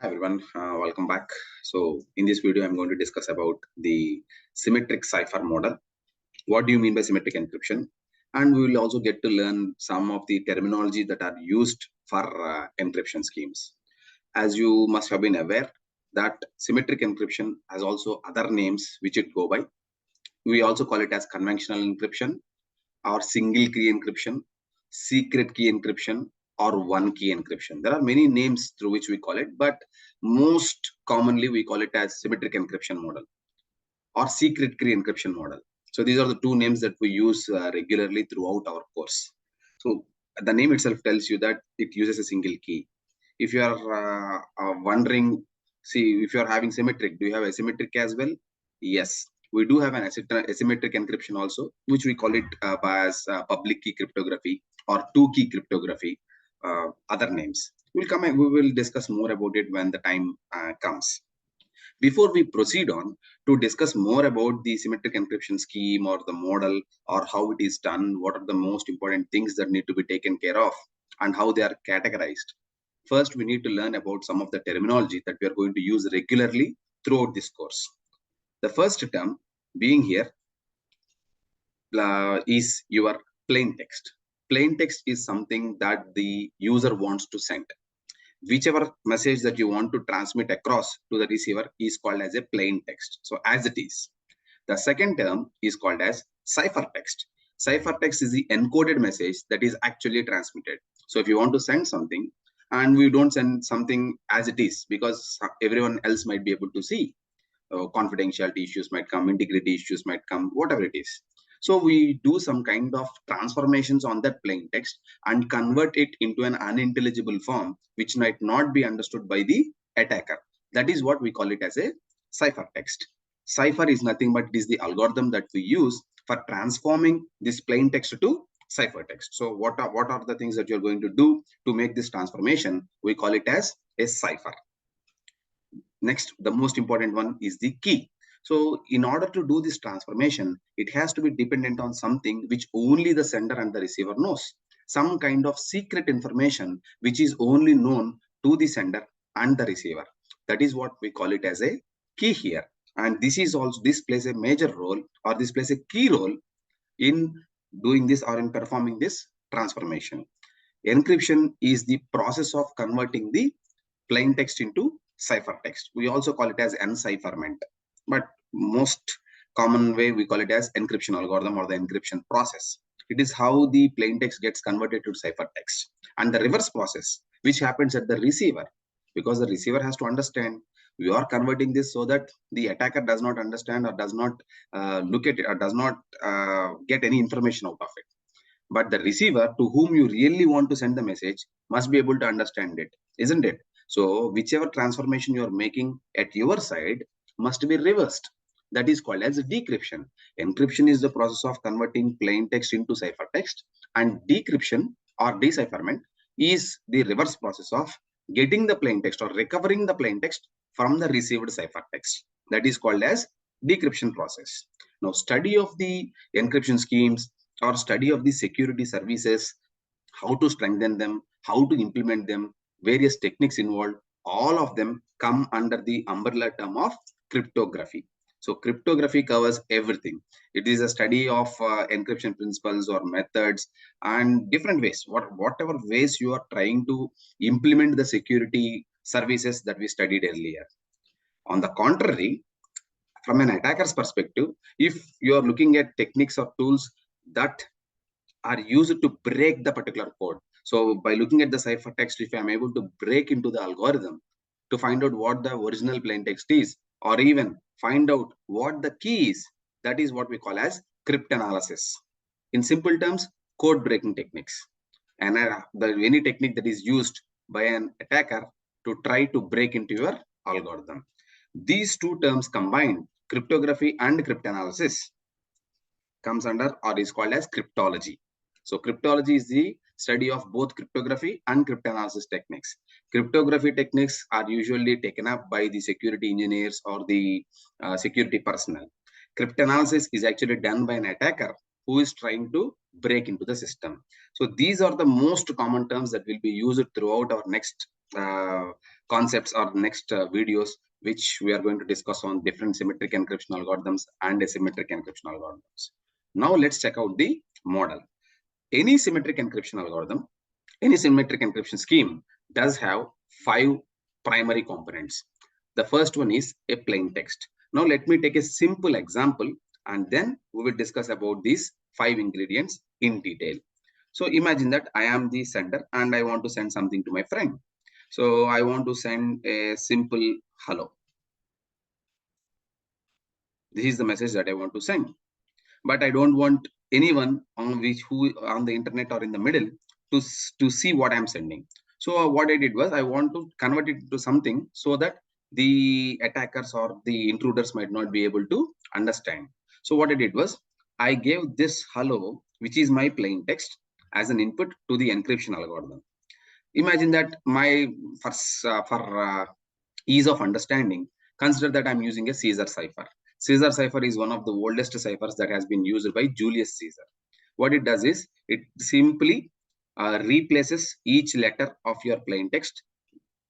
Hi everyone, welcome back. So in this video, I'm going to discuss about the Symmetric Cipher Model. What do you mean by symmetric encryption? And we will also get to learn some of the terminology that are used for encryption schemes. As you must have been aware that symmetric encryption has also other names which it go by. We also call it as conventional encryption or single key encryption, secret key encryption, or one key encryption. There are many names through which we call it, but most commonly we call it as symmetric encryption model or secret key encryption model. So these are the two names that we use regularly throughout our course. So the name itself tells you that it uses a single key. If you are wondering, see, if you are having symmetric, do you have asymmetric as well? Yes, we do have an asymmetric encryption also, which we call it as public key cryptography or two key cryptography, other names. We will discuss more about it when the time comes. Before we proceed on to discuss more about the symmetric encryption scheme or the model or how it is done, what are the most important things that need to be taken care of and how they are categorized. First, we need to learn about some of the terminology that we are going to use regularly throughout this course. The first term being here is your plain text. Plain text is something that the user wants to send. Whichever message that you want to transmit across to the receiver is called as a plain text. So as it is. The second term is called as ciphertext. Ciphertext is the encoded message that is actually transmitted. So if you want to send something and we don't send something as it is because everyone else might be able to see, confidentiality issues might come, integrity issues might come, whatever it is. So we do some kind of transformations on that plain text and convert it into an unintelligible form, which might not be understood by the attacker. That is what we call it as a ciphertext. Cipher is nothing but it is the algorithm that we use for transforming this plain text to ciphertext. So what are the things that you're going to do to make this transformation? We call it as a cipher. Next, the most important one is the key. So in order to do this transformation, it has to be dependent on something which only the sender and the receiver knows. Some kind of secret information which is only known to the sender and the receiver. That is what we call it as a key here. And this plays a major role, or this plays a key role in doing this or in performing this transformation. Encryption is the process of converting the plain text into ciphertext. We also call it as encipherment, but most common way we call it as encryption algorithm or the encryption process. It is how the plain text gets converted to ciphertext, and the reverse process, which happens at the receiver, because the receiver has to understand we are converting this so that the attacker does not understand or does not look at it or does not get any information out of it. But the receiver to whom you really want to send the message must be able to understand it, isn't it? So whichever transformation you are making at your side must be reversed. That is called as decryption. Encryption is the process of converting plain text into ciphertext, and decryption or decipherment is the reverse process of getting the plain text or recovering the plain text from the received ciphertext. That is called as decryption process. Now, study of the encryption schemes or study of the security services, how to strengthen them, how to implement them, various techniques involved, all of them come under the umbrella term of cryptography. So cryptography covers everything. It is a study of encryption principles or methods and different ways, whatever ways you are trying to implement the security services that we studied earlier. On the contrary, from an attacker's perspective, if you are looking at techniques or tools that are used to break the particular code. So by looking at the ciphertext, if I'm able to break into the algorithm to find out what the original plain text is, or even find out what the key is, that is what we call as cryptanalysis. In simple terms, code breaking techniques. And any technique that is used by an attacker to try to break into your algorithm. These two terms combined, cryptography and cryptanalysis, comes under or is called as cryptology. So cryptology is the study of both cryptography and cryptanalysis techniques. Cryptography techniques are usually taken up by the security engineers or the security personnel. Cryptanalysis is actually done by an attacker who is trying to break into the system. So these are the most common terms that will be used throughout our next concepts or next videos, which we are going to discuss on different symmetric encryption algorithms and asymmetric encryption algorithms. Now let's check out the model. Any symmetric encryption algorithm, any symmetric encryption scheme does have 5 primary components. The first one is a plain text. Now let me take a simple example and then we will discuss about these 5 ingredients in detail. So imagine that I am the sender and I want to send something to my friend. So I want to send a simple hello. This is the message that I want to send. But I don't want anyone on the internet or in the middle to see what I'm sending. So what I did was I want to convert it to something so that the attackers or the intruders might not be able to understand. So what I did was I gave this hello, which is my plain text, as an input to the encryption algorithm. Imagine that for ease of understanding, consider that I'm using a Caesar cipher. Caesar cipher is one of the oldest ciphers that has been used by Julius Caesar. What it does is it simply replaces each letter of your plain text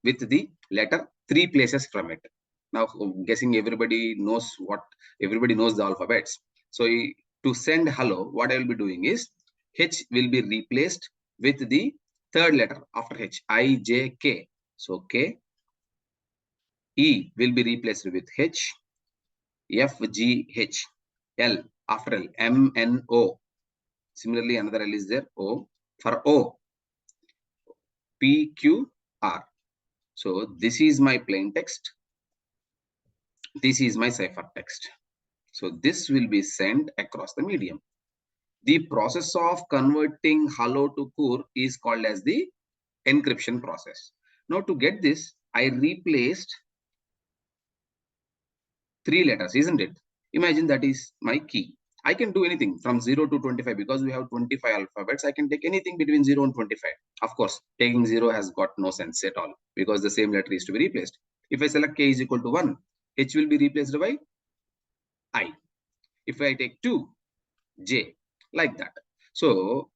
with the letter 3 places from it. Now, guessing everybody knows the alphabets. So to send hello, what I will be doing is H will be replaced with the third letter after H, I, J, K. So K. E will be replaced with H, F, G, H, L after L, M, N, O. Similarly, another L is there, O. For O, P, Q, R. So this is my plain text. This is my cipher text. So this will be sent across the medium. The process of converting hello to Kur is called as the encryption process. Now to get this, I replaced 3 letters, isn't it? Imagine that is my key. I can do anything from 0 to 25 because we have 25 alphabets. I can take anything between 0 and 25. Of course, taking 0 has got no sense at all because the same letter is to be replaced. If I select K is equal to 1, H will be replaced by I. If I take 2, J, like that. So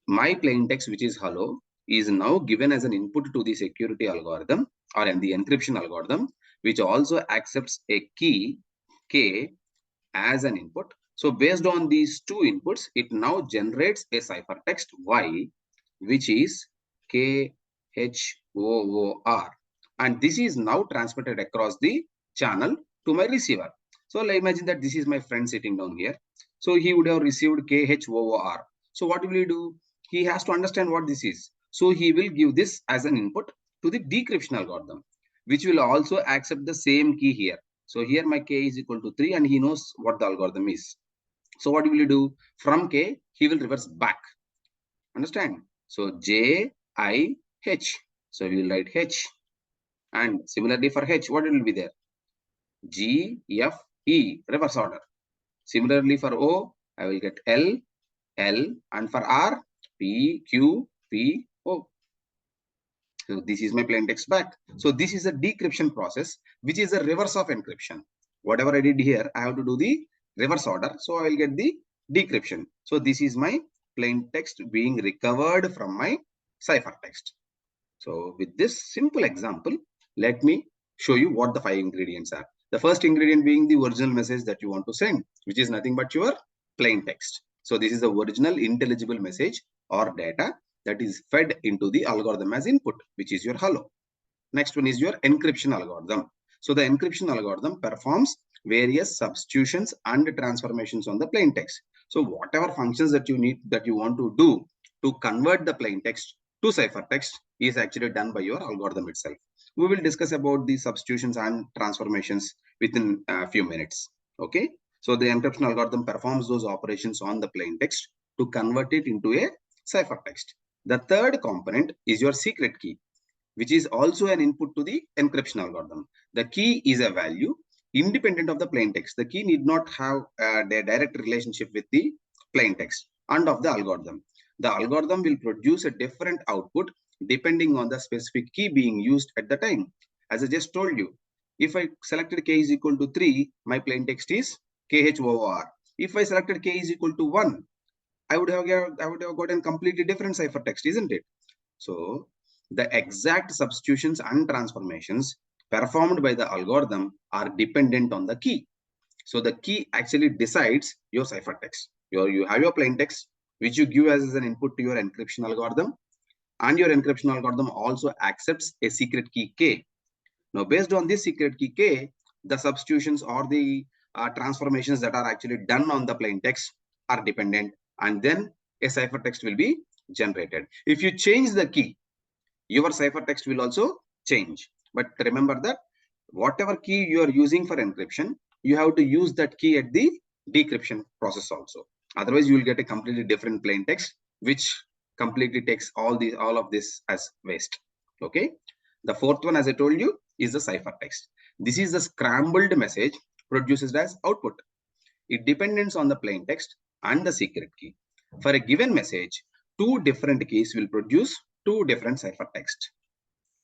my plain text, which is hello, is now given as an input to the security algorithm or in the encryption algorithm, which also accepts a key K as an input. So based on these 2 inputs, it now generates a ciphertext Y, which is KHOOR. And this is now transmitted across the channel to my receiver. So imagine that this is my friend sitting down here. So he would have received KHOOR. So what will he do? He has to understand what this is. So he will give this as an input to the decryption algorithm, which will also accept the same key here. So here my K is equal to 3 and he knows what the algorithm is. So what will you do? From K, he will reverse back. Understand? So J, I, H. So we will write H. And similarly for H, what will be there? G, F, E, reverse order. Similarly for O, I will get L, L, and for R, P, Q, P, O. So this is my plain text back. So this is a decryption process, which is a reverse of encryption. Whatever I did here, I have to do the reverse order. So I will get the decryption. So this is my plain text being recovered from my ciphertext. So with this simple example, let me show you what the 5 ingredients are. The first ingredient being the original message that you want to send, which is nothing but your plain text. So this is the original intelligible message or data that is fed into the algorithm as input, which is your hello. Next one is your encryption algorithm. So the encryption algorithm performs various substitutions and transformations on the plain text. So whatever functions that you want to do to convert the plain text to ciphertext is actually done by your algorithm itself. We will discuss about the substitutions and transformations within a few minutes. Okay. So the encryption algorithm performs those operations on the plain text to convert it into a ciphertext. The third component is your secret key, which is also an input to the encryption algorithm. The key is a value independent of the plain text. The key need not have a direct relationship with the plain text and of the algorithm. The algorithm will produce a different output depending on the specific key being used at the time. As I just told you, if I selected K is equal to 3, my plain text is KHOOR. If I selected K is equal to 1, I would have gotten completely different ciphertext, isn't it? So the exact substitutions and transformations performed by the algorithm are dependent on the key. So the key actually decides your ciphertext. You have your plain text, which you give as an input to your encryption algorithm, and your encryption algorithm also accepts a secret key K. Now, based on this secret key K, the substitutions or the transformations that are actually done on the plain text are dependent, and then a ciphertext will be generated. If you change the key, your ciphertext will also change. But remember that whatever key you are using for encryption, you have to use that key at the decryption process also. Otherwise, you will get a completely different plain text, which completely takes all of this as waste. Okay. The fourth one, as I told you, is the ciphertext. This is the scrambled message produced as output. It depends on the plain text and the secret key. For a given message, two different keys will produce two different ciphertext.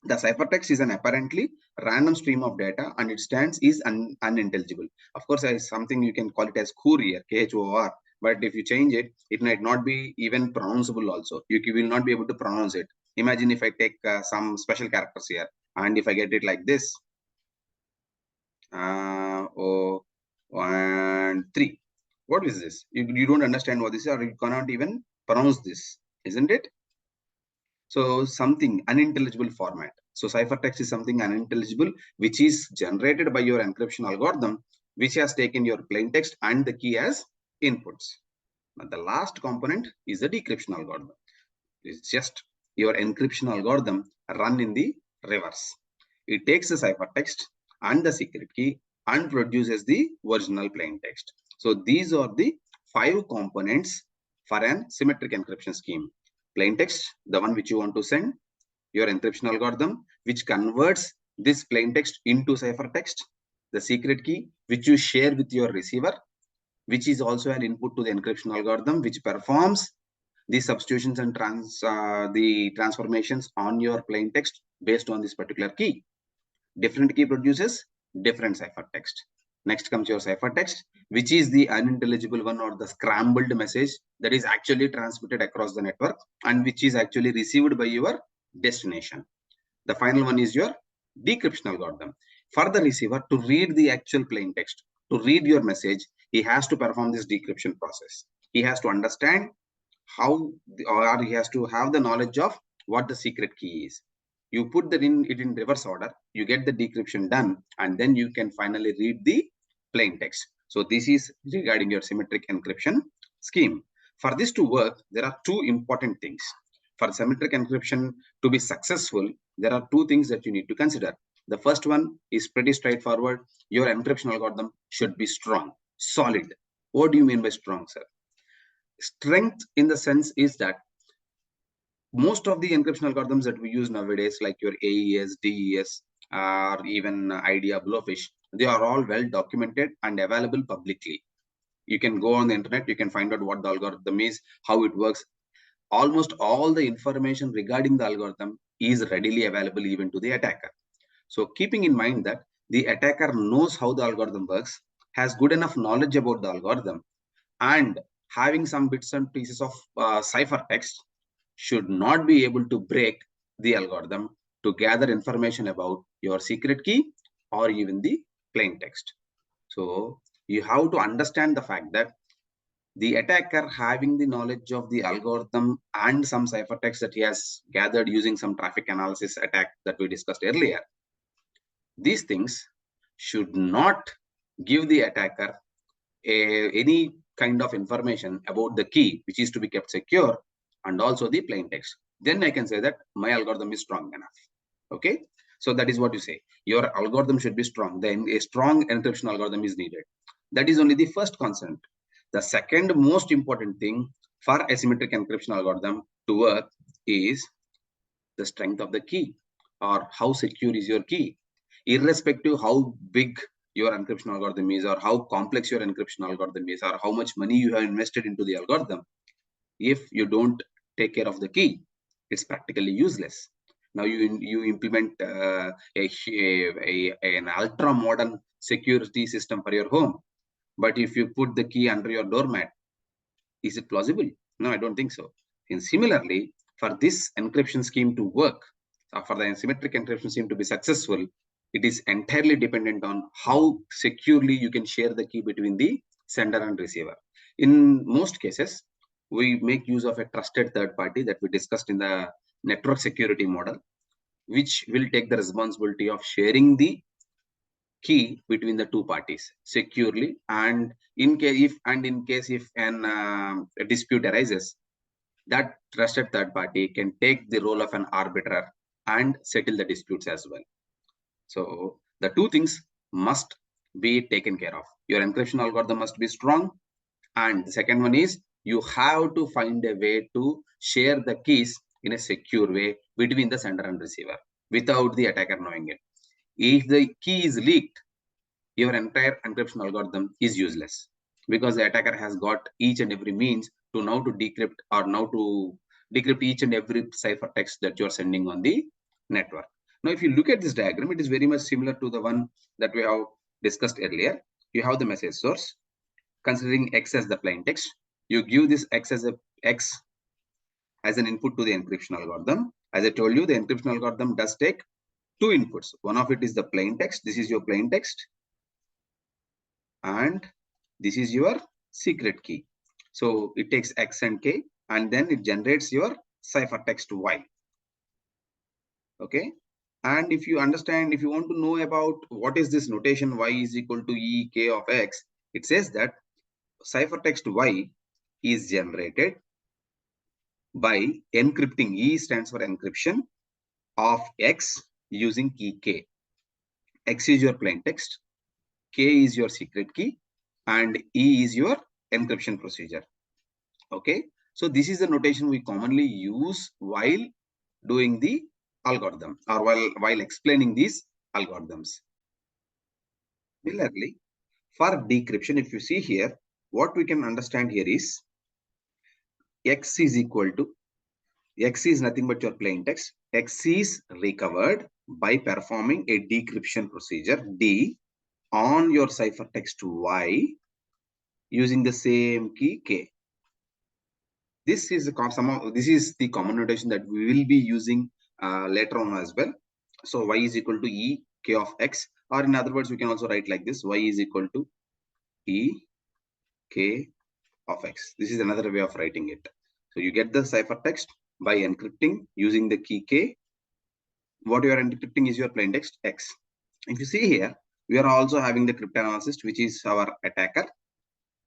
The ciphertext is an apparently random stream of data, and its stance is unintelligible. Of course, there is something you can call it as Khor, Khor, but if you change it, it might not be even pronounceable also. You will not be able to pronounce it. Imagine if I take some special characters here, and if I get it like this, 0, 1, 3. What is this? You don't understand what this is, or you cannot even pronounce this, isn't it? So something unintelligible format. So ciphertext is something unintelligible, which is generated by your encryption algorithm, which has taken your plain text and the key as inputs. But the last component is the decryption algorithm. It's just your encryption algorithm run in the reverse. It takes the ciphertext and the secret key and produces the original plain text. So these are the 5 components for an symmetric encryption scheme. Plain text, the one which you want to send, your encryption algorithm, which converts this plain text into ciphertext, the secret key, which you share with your receiver, which is also an input to the encryption algorithm, which performs the substitutions and the transformations on your plain text based on this particular key. Different key produces different ciphertext. Next comes your ciphertext, which is the unintelligible one or the scrambled message that is actually transmitted across the network and which is actually received by your destination. The final one is your decryption algorithm. For the receiver to read the actual plain text, to read your message, he has to perform this decryption process. He has to understand how, or he has to have the knowledge of what the secret key is. You put that in reverse order, you get the decryption done, and then you can finally read the plain text. So this is regarding your symmetric encryption scheme. For this to work, there are 2 important things. For symmetric encryption to be successful, there are 2 things that you need to consider. The first one is pretty straightforward. Your encryption algorithm should be strong, solid. What do you mean by strong, sir? Strength in the sense is that most of the encryption algorithms that we use nowadays, like your AES, DES, or even IDEA, Blowfish, they are all well documented and available publicly. You can go on the internet, you can find out what the algorithm is, how it works. Almost all the information regarding the algorithm is readily available even to the attacker. So keeping in mind that the attacker knows how the algorithm works, has good enough knowledge about the algorithm, and having some bits and pieces of ciphertext, should not be able to break the algorithm to gather information about your secret key or even the plain text. So you have to understand the fact that the attacker, having the knowledge of the algorithm and some ciphertext that he has gathered using some traffic analysis attack that we discussed earlier, these things should not give the attacker any kind of information about the key, which is to be kept secure, and also the plain text. Then I can say that my algorithm is strong enough. Okay, so that is what you say. Your algorithm should be strong. Then a strong encryption algorithm is needed. That is only the first concept. The second most important thing for asymmetric encryption algorithm to work is the strength of the key, or how secure is your key. Irrespective how big your encryption algorithm is, or how complex your encryption algorithm is, or how much money you have invested into the algorithm, if you don't take care of the key, it's practically useless. Now you implement an ultra modern security system for your home, but if you put the key under your doormat, is it plausible? No, I don't think so. And similarly, for this encryption scheme to work, for the symmetric encryption scheme to be successful, it is entirely dependent on how securely you can share the key between the sender and receiver. In most cases, we make use of a trusted third party that we discussed in the network security model, which will take the responsibility of sharing the key between the two parties securely. And in case if a dispute arises, that trusted third party can take the role of an arbiter and settle the disputes as well. So the two things must be taken care of. Your encryption algorithm must be strong, and the second one is you have to find a way to share the keys in a secure way between the sender and receiver without the attacker knowing it. If the key is leaked, your entire encryption algorithm is useless, because the attacker has got each and every means to now to decrypt or now to decrypt each and every ciphertext that you're sending on the network. Now, if you look at this diagram, it is very much similar to the one that we have discussed earlier. You have the message source, considering X as the plain text. You give this X as an input to the encryption algorithm. As I told you, the encryption algorithm does take two inputs. One of it is the plain text. This is your plain text. And this is your secret key. So it takes X and K, and then it generates your ciphertext Y. Okay. And if you want to know about what is this notation Y is equal to E K of X, it says that ciphertext Y is generated by encrypting. E stands for encryption of X using key K. X is your plain text, K is your secret key, and E is your encryption procedure. Okay. So this is the notation we commonly use while doing the algorithm or while explaining these algorithms. Similarly, for decryption, if you see here, what we can understand here is X is equal to, X is nothing but your plain text. X is recovered by performing a decryption procedure D on your ciphertext Y using the same key K. This is the common notation that we will be using later on as well. So Y is equal to E K of X, or in other words, we can also write like this: Y is equal to E K of X. This is another way of writing it. So you get the ciphertext by encrypting using the key K. What you are encrypting is your plain text X. If you see here, we are also having the cryptanalyst, which is our attacker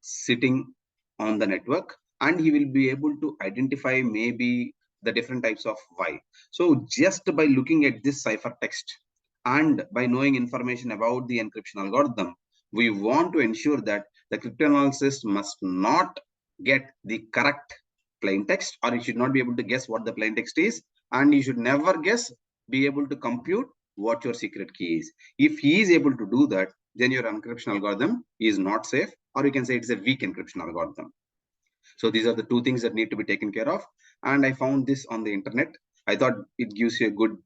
sitting on the network, and he will be able to identify maybe the different types of Y. So just by looking at this ciphertext and by knowing information about the encryption algorithm, we want to ensure that the cryptanalyst must not get the correct plain text, or you should not be able to guess what the plain text is, and you should never be able to compute what your secret key is. If he is able to do that, then your encryption algorithm is not safe, or you can say it's a weak encryption algorithm. So these are the two things that need to be taken care of. And I found this on the internet. I thought it gives you a good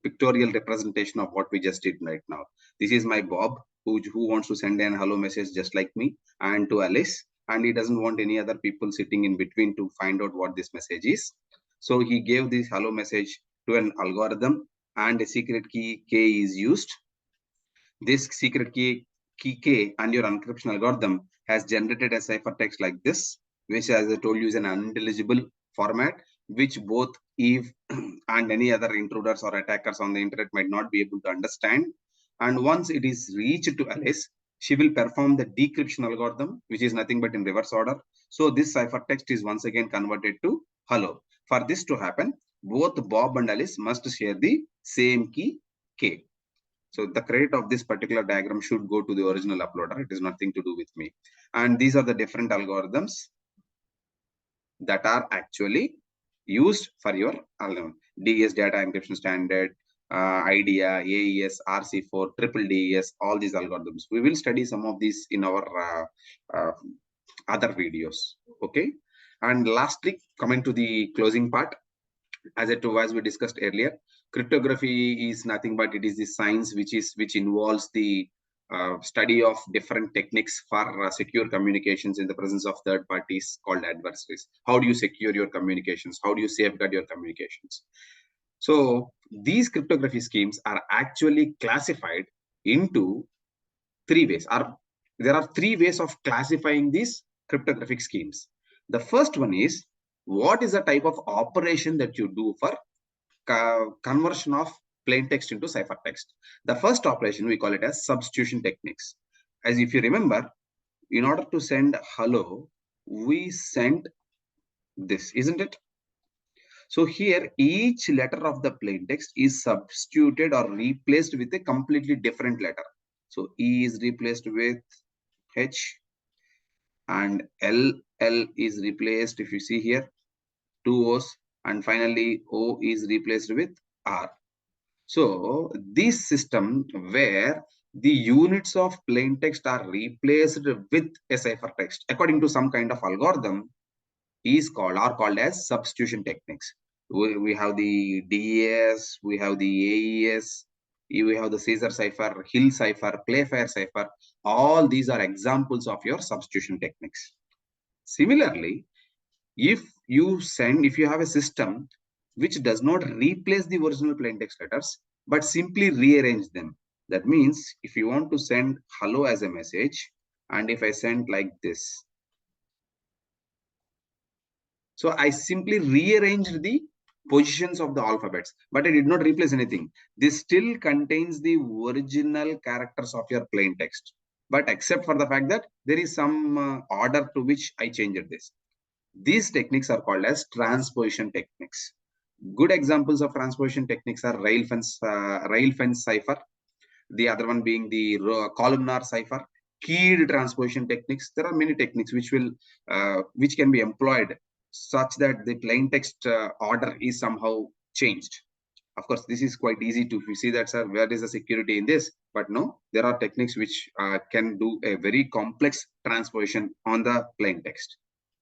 pictorial representation of what we just did right now. This is my Bob, who wants to send an hello message just like me and to Alice, and he doesn't want any other people sitting in between to find out what this message is. So he gave this hello message to an algorithm, and a secret key K is used. This secret key K and your encryption algorithm has generated a ciphertext like this, which, as I told you, is an unintelligible format, which both Eve and any other intruders or attackers on the internet might not be able to understand. And once it is reached to Alice, she will perform the decryption algorithm, which is nothing but in reverse order. So this ciphertext is once again converted to hello. For this to happen, both Bob and Alice must share the same key K. So the credit of this particular diagram should go to the original uploader. It is nothing to do with me. And these are the different algorithms that are actually used for your DES data encryption standard, IDEA, AES, RC4, triple DES, all these algorithms. We will study some of these in our other videos. Okay. And lastly, coming to the closing part, as we discussed earlier, cryptography is nothing but it is the science which involves the study of different techniques for secure communications in the presence of third parties called adversaries. How do you secure your communications? How do you safeguard your communications? So these cryptography schemes are actually classified into three ways. There are three ways of classifying these cryptographic schemes. The first one is, what is the type of operation that you do for conversion of plain text into ciphertext? The first operation, we call it as substitution techniques. As if you remember, in order to send hello, we sent this, isn't it? So here, each letter of the plain text is substituted or replaced with a completely different letter. So E is replaced with H, and L is replaced, if you see here, two O's, and finally O is replaced with R. So this system where the units of plain text are replaced with a ciphertext according to some kind of algorithm are called as substitution techniques. We have the DES, we have the AES, we have the Caesar cipher, Hill cipher, Playfair cipher. All these are examples of your substitution techniques. Similarly, if you have a system which does not replace the original plain text letters, but simply rearrange them. That means if you want to send hello as a message, and if I send like this, so I simply rearranged the positions of the alphabets, but I did not replace anything. This still contains the original characters of your plain text, but except for the fact that there is some order to which I changed this. These techniques are called as transposition techniques. Good examples of transposition techniques are rail fence cipher, the other one being the columnar cipher, keyed transposition techniques. There are many techniques which can be employed such that the plain text order is somehow changed. Of course, this is quite easy to see that, sir, where is the security in this? But no, there are techniques which can do a very complex transposition on the plain text.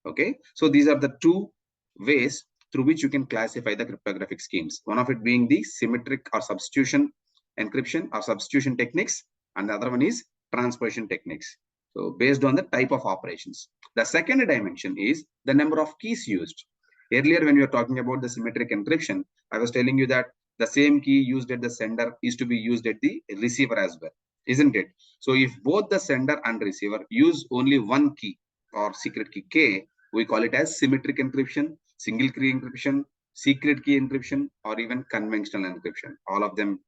Okay, so these are the two ways through which you can classify the cryptographic schemes. One of it being the symmetric or substitution encryption or substitution techniques, and the other one is transposition techniques. So based on the type of operations. The second dimension is the number of keys used. Earlier, when we were talking about the symmetric encryption, I was telling you that the same key used at the sender is to be used at the receiver as well, isn't it? So if both the sender and receiver use only one key or secret key K, we call it as symmetric encryption, single key encryption, secret key encryption, or even conventional encryption. All of them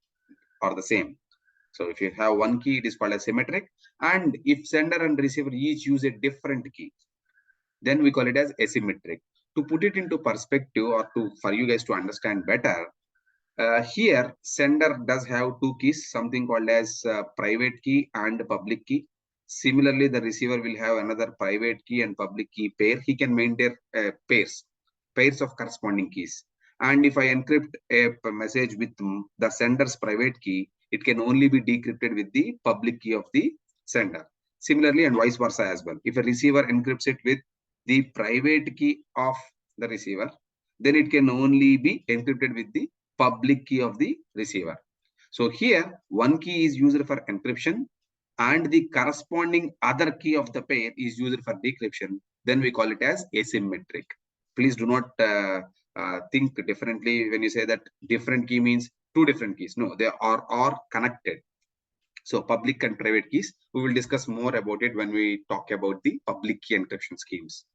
are the same. So if you have one key, it is called as symmetric. And if sender and receiver each use a different key, then we call it as asymmetric. To put it into perspective, or for you guys to understand better, here sender does have two keys, something called as private key and public key. Similarly, the receiver will have another private key and public key pair. He can maintain pairs of corresponding keys. And if I encrypt a message with the sender's private key, it can only be decrypted with the public key of the sender. Similarly, and vice versa as well. If a receiver encrypts it with the private key of the receiver, then it can only be encrypted with the public key of the receiver. So here, one key is used for encryption and the corresponding other key of the pair is used for decryption. Then we call it as asymmetric. Please do not think differently when you say that different key means two different keys. No, they are connected. So public and private keys, we will discuss more about it when we talk about the public key encryption schemes.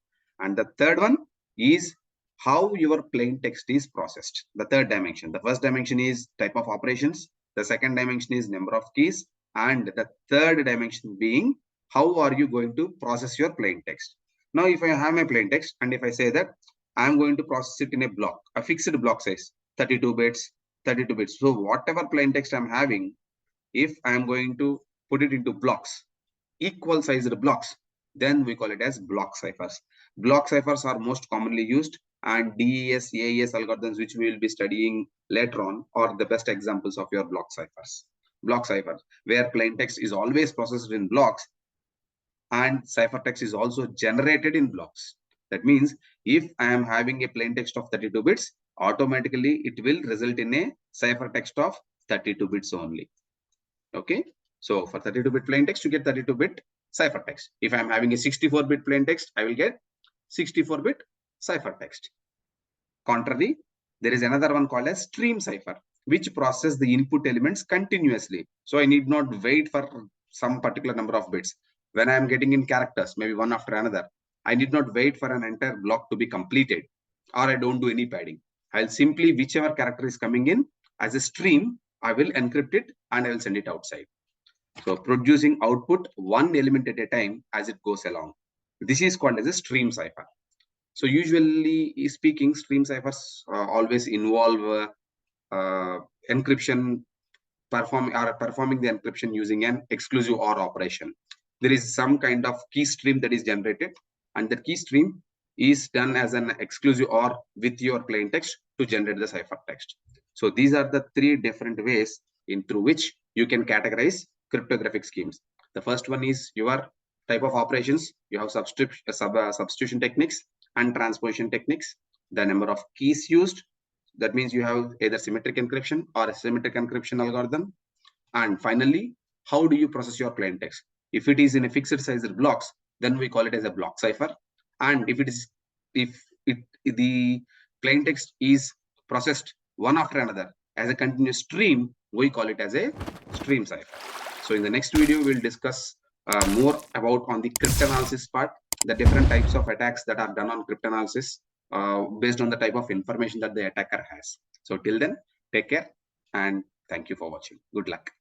And the third one is how your plain text is processed. The third dimension. The first dimension is type of operations. The second dimension is number of keys. And the third dimension being how are you going to process your plain text. Now, if I have my plain text and if I say that I'm going to process it in a block, a fixed block size, 32 bits, 32 bits. So whatever plain text I'm having, if I'm going to put it into blocks, equal sized blocks, then we call it as block ciphers. Block ciphers are most commonly used, and DES, AES algorithms, which we will be studying later on, are the best examples of your block ciphers. Block ciphers, where plain text is always processed in blocks and ciphertext is also generated in blocks. That means if I am having a plain text of 32 bits, automatically it will result in a ciphertext of 32 bits only. Okay. So for 32-bit plain text, you get 32-bit ciphertext. If I'm having a 64-bit plain text, I will get 64-bit ciphertext. Contrary, There is another one called as stream cipher, which processes the input elements continuously. So I need not wait for some particular number of bits. When I am getting in characters, maybe one after another, I need not wait for an entire block to be completed, or I don't do any padding. I'll simply, whichever character is coming in as a stream, I will encrypt it and I will send it outside. So producing output one element at a time as it goes along. This is called as a stream cipher. So usually speaking, stream ciphers always involve encryption performing the encryption using an exclusive OR operation. There is some kind of key stream that is generated, and the key stream is done as an exclusive OR with your plain text to generate the cipher text. So these are the three different ways through which you can categorize cryptographic schemes. The first one is your type of operations. You have substitution techniques and transposition techniques. The number of keys used. That means you have either symmetric encryption or asymmetric encryption algorithm. And finally, how do you process your plain text? If it is in a fixed size blocks, then we call it as a block cipher. And if the plain text is processed one after another as a continuous stream, we call it as a stream cipher. So in the next video, we'll discuss more about on the cryptanalysis part, the different types of attacks that are done on cryptanalysis based on the type of information that the attacker has. So till then, take care and thank you for watching. Good luck.